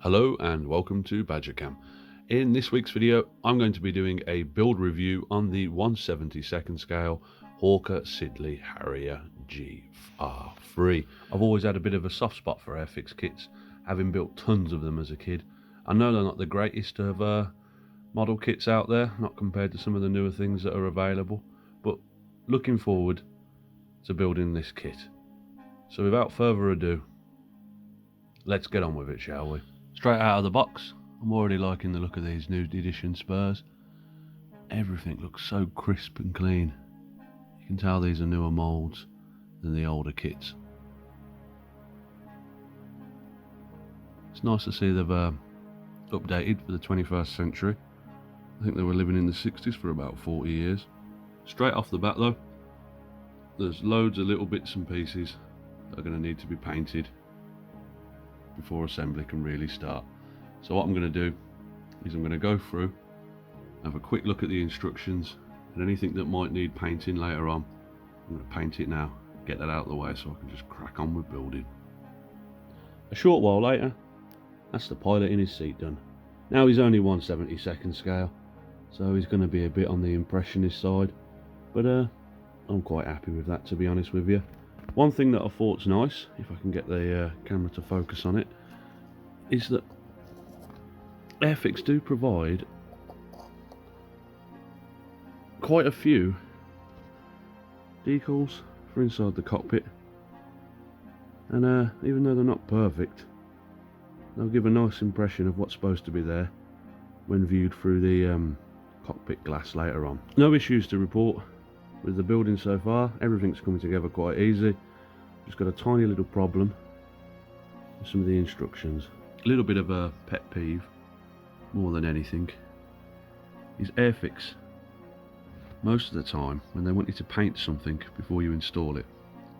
Hello and welcome to BadgerCam. In this week's video I'm going to be doing a build review on the 1/72 scale Hawker Siddely Harrier GR3. I've always had a bit of a soft spot for Airfix kits, having built tons of them as a kid. I know they're not the greatest of model kits out there, not compared to some of the newer things that are available, but looking forward to building this kit. So without further ado, let's get on with it, shall we? Straight out of the box, I'm already liking the look of these new edition spurs. Everything looks so crisp and clean. You can tell these are newer moulds than the older kits. It's nice to see they've updated for the 21st century. I think they were living in the 60s for about 40 years. Straight off the bat though, there's loads of little bits and pieces that are going to need to be painted before assembly can really start. So what I'm going to do is I'm going to go through, have a quick look at the instructions, and anything that might need painting later on, I'm going to paint it now, get that out of the way so I can just crack on with building. A short while later, that's the pilot in his seat done. Now he's only 1/72 scale, so he's going to be a bit on the impressionist side, but I'm quite happy with that, to be honest with you. One thing that I thought's nice, if I can get the camera to focus on it, is that Airfix do provide quite a few decals for inside the cockpit, and even though they're not perfect, they'll give a nice impression of what's supposed to be there when viewed through the cockpit glass later on. No issues to report with the building so far. Everything's coming together quite easy. Just got a tiny little problem with some of the instructions. A little bit of a pet peeve, more than anything, is Airfix. Most of the time when they want you to paint something before you install it,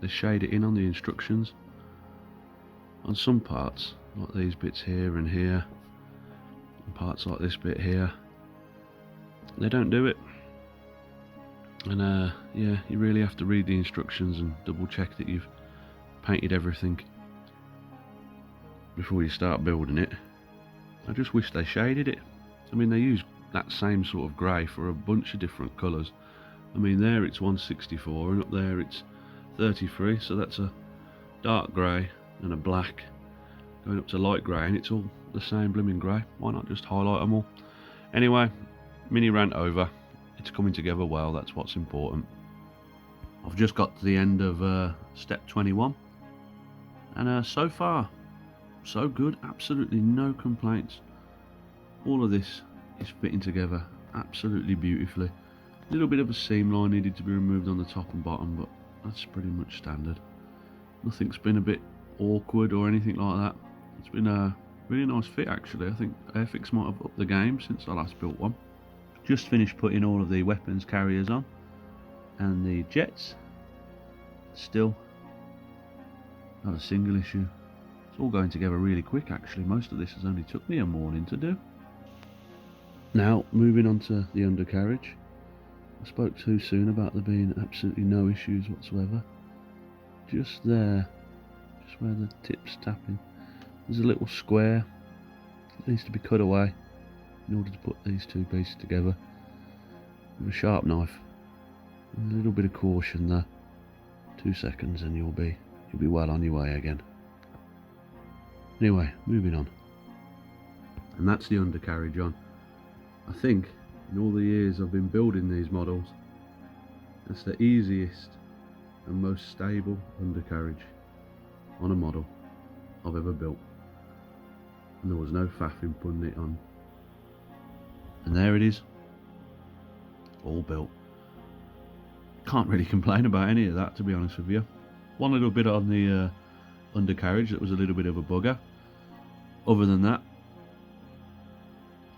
they shade it in on the instructions. On some parts, like these bits here and here, and parts like this bit here, they don't do it. And yeah, you really have to read the instructions and double check that you've painted everything before you start building it. I just wish they shaded it. I mean, they use that same sort of grey for a bunch of different colours. I mean, there it's 164 and up there it's 33, so that's a dark grey and a black going up to light grey, and it's all the same blooming grey. Why not just highlight them all? Anyway, mini rant over. It's coming together well, that's what's important. I've just got to the end of step 21, and so far so good. Absolutely no complaints. All of this is fitting together absolutely beautifully. A little bit of a seam line needed to be removed on the top and bottom, but that's pretty much standard. Nothing's been a bit awkward or anything like that. It's been a really nice fit actually. I think Airfix might have upped the game since I last built one. Just finished putting all of the weapons carriers on, and the jets still not a single issue. It's all going together really quick actually. Most of this has only took me a morning to do. Now moving on to the undercarriage. I spoke too soon about there being absolutely no issues whatsoever. Just there, just where the tip's tapping, there's a little square that needs to be cut away in order to put these two pieces together with a sharp knife. And a little bit of caution there. 2 seconds and you'll be well on your way again. Anyway, moving on. And that's the undercarriage on. I think in all the years I've been building these models, that's the easiest and most stable undercarriage on a model I've ever built. And there was no faffing putting it on. And there it is, all built. Can't really complain about any of that, to be honest with you. One little bit on the undercarriage that was a little bit of a bugger. Other than that,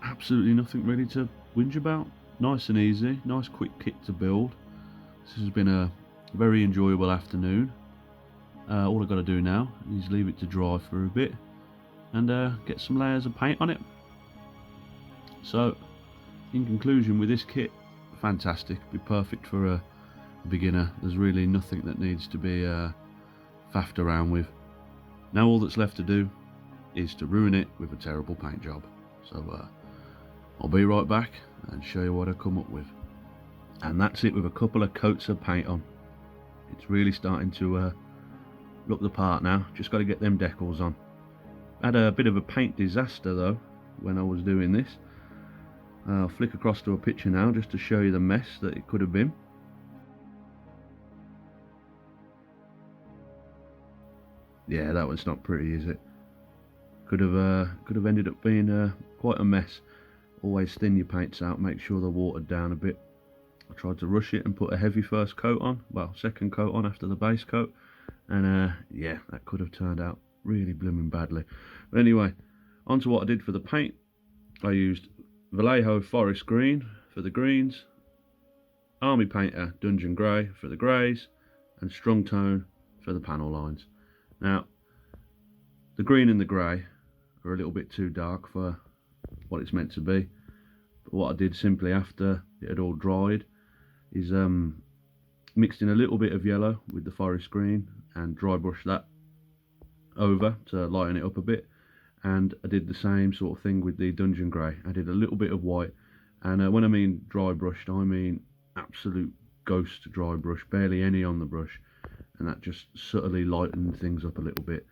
absolutely nothing really to whinge about. Nice and easy, nice quick kit to build. This has been a very enjoyable afternoon. All I've got to do now is leave it to dry for a bit and get some layers of paint on it. So in conclusion, with this kit, fantastic, be perfect for a beginner. There's really nothing that needs to be faffed around with. Now all that's left to do is to ruin it with a terrible paint job. So I'll be right back and show you what I come up with. And that's it with a couple of coats of paint on. It's really starting to look the part now. Just got to get them decals on. Had a bit of a paint disaster though when I was doing this. I'll flick across to a picture now just to show you the mess that it could have been. Yeah, that was not pretty, is it? Could have ended up being quite a mess. Always thin your paints out, make sure they're watered down a bit. I tried to rush it and put a heavy first coat on, well, second coat on after the base coat, and yeah, that could have turned out really blooming badly. But anyway, on to what I did for the paint. I used Vallejo Forest Green for the greens, Army Painter Dungeon Grey for the greys, and Strong Tone for the panel lines. Now, the green and the grey are a little bit too dark for what it's meant to be. But what I did simply after it had all dried is mixed in a little bit of yellow with the forest green and dry brushed that over to lighten it up a bit. And I did the same sort of thing with the Dungeon Grey. I did a little bit of white, and when I mean dry brushed, I mean absolute ghost dry brush, barely any on the brush, and that just subtly lightened things up a little bit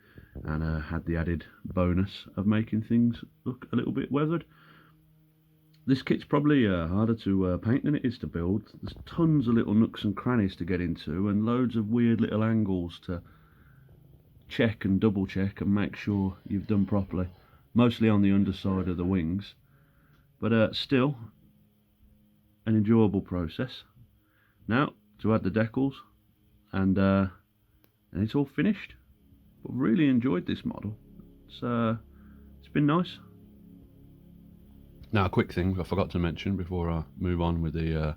and had the added bonus of making things look a little bit weathered. This kit's probably harder to paint than it is to build. There's tons of little nooks and crannies to get into and loads of weird little angles to check and double check and make sure you've done properly, mostly on the underside of the wings, but still an enjoyable process. Now to add the decals, and it's all finished. But really enjoyed this model. It's been nice. Now a quick thing I forgot to mention before I move on with the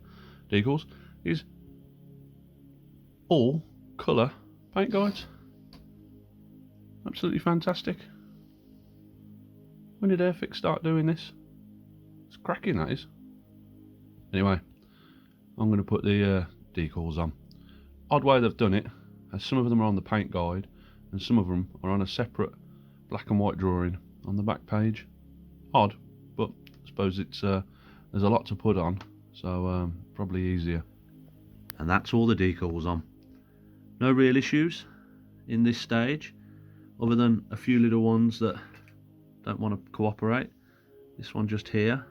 decals is all colour paint guides. Absolutely fantastic. When did Airfix start doing this? It's cracking, that is. Anyway, I'm going to put the decals on. Odd way they've done it, as some of them are on the paint guide and some of them are on a separate black and white drawing on the back page. Odd, but I suppose it's there's a lot to put on, so probably easier. And that's all the decals on. No real issues in this stage, other than a few little ones that don't want to cooperate. This one just here,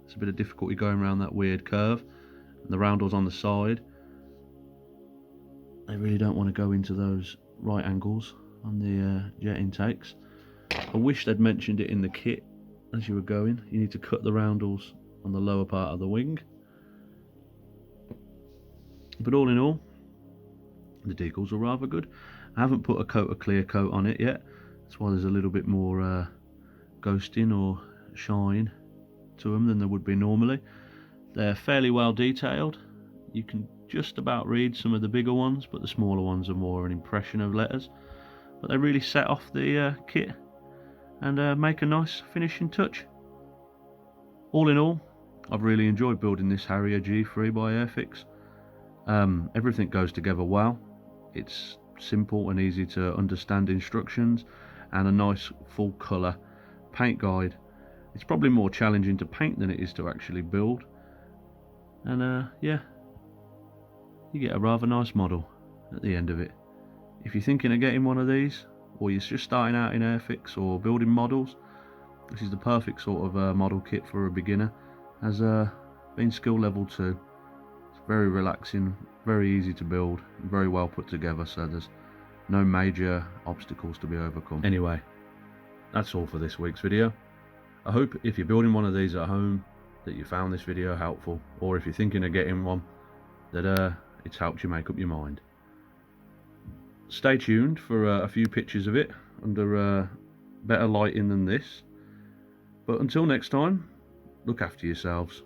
it's a bit of difficulty going around that weird curve, and the roundels on the side, they really don't want to go into those right angles on the jet intakes. I wish they'd mentioned it in the kit as you were going. You need to cut the roundels on the lower part of the wing. But all in all, the decals are rather good. I haven't put a coat of clear coat on it yet. That's why there's a little bit more ghosting or shine to them than there would be normally. They're fairly well detailed. You can just about read some of the bigger ones, but the smaller ones are more an impression of letters. But they really set off the kit and make a nice finishing touch. All in all, I've really enjoyed building this Harrier G3 by Airfix. Everything goes together well. It's simple and easy to understand instructions, and a nice full colour paint guide. It's probably more challenging to paint than it is to actually build, and yeah, you get a rather nice model at the end of it. If you're thinking of getting one of these, or you're just starting out in Airfix or building models, this is the perfect sort of model kit for a beginner. Has been skill level 2. It's very relaxing, very easy to build, very well put together, so there's no major obstacles to be overcome. Anyway, that's all for this week's video. I hope if you're building one of these at home that you found this video helpful, or if you're thinking of getting one, that it's helped you make up your mind. Stay tuned for a few pictures of it under better lighting than this. But until next time, look after yourselves.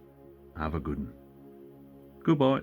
Have a good one. Goodbye.